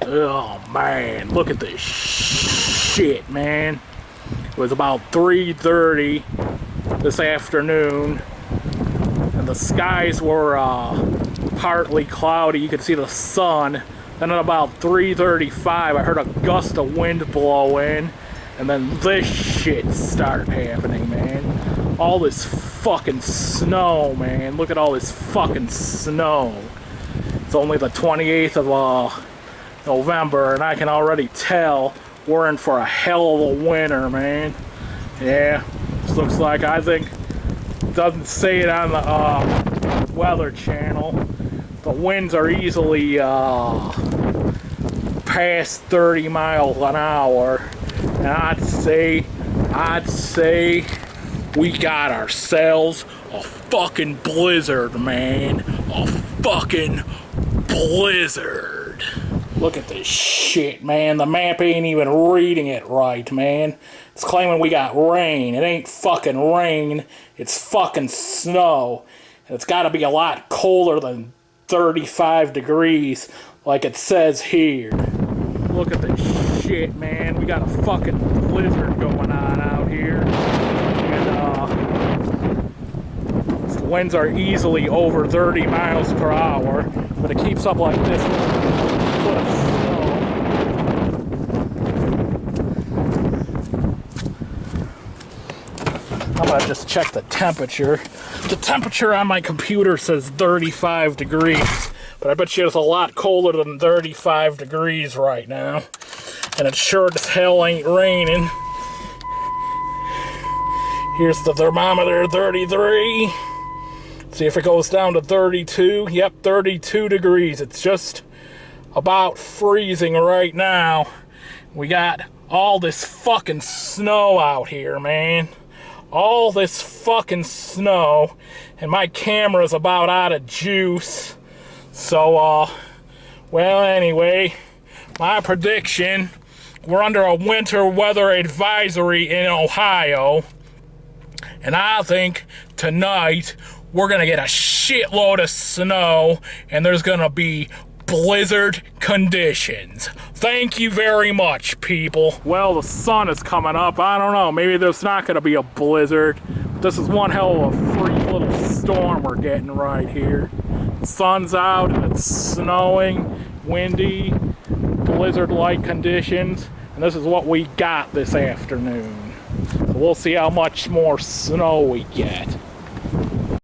Oh man, look at this shit, man. It was about 3:30 this afternoon, and the skies were partly cloudy. You could see the sun. Then at about 3:35, I heard a gust of wind blow in, and then this shit started happening, man. All this fucking snow, man. Look at all this fucking snow. It's only the 28th of November, and I can already tell we're in for a hell of a winter, man. Yeah, this looks like, I think, doesn't say it on the Weather Channel. The winds are easily past 30 miles an hour, and I'd say we got ourselves a fucking blizzard, man. A fucking blizzard. Look at this shit, man. The map ain't even reading it right, man. It's claiming we got rain. It ain't fucking rain. It's fucking snow. And it's gotta be a lot colder than 35 degrees, like it says here. Look at this shit, man. We got a fucking blizzard going on out here. And, the winds are easily over 30 miles per hour, but it keeps up like this. Foot of snow. I'm gonna just check the temperature. The temperature on my computer says 35 degrees, but I bet you it's a lot colder than 35 degrees right now. And it sure as hell ain't raining. Here's the thermometer, 33. See if it goes down to 32. Yep, 32 degrees. It's just about freezing right now. We got all this fucking snow out here, man. All this fucking snow, and my camera's about out of juice. So, well, anyway, my prediction, we're under a winter weather advisory in Ohio, and I think tonight we're gonna get a shitload of snow, and there's gonna be blizzard conditions. Thank you very much, people. Well, the sun is coming up. I don't know, maybe there's not gonna be a blizzard. This is one hell of a freak little storm we're getting right here. The sun's out and it's snowing, windy, blizzard-like conditions, and this is what we got this afternoon. So we'll see how much more snow we get.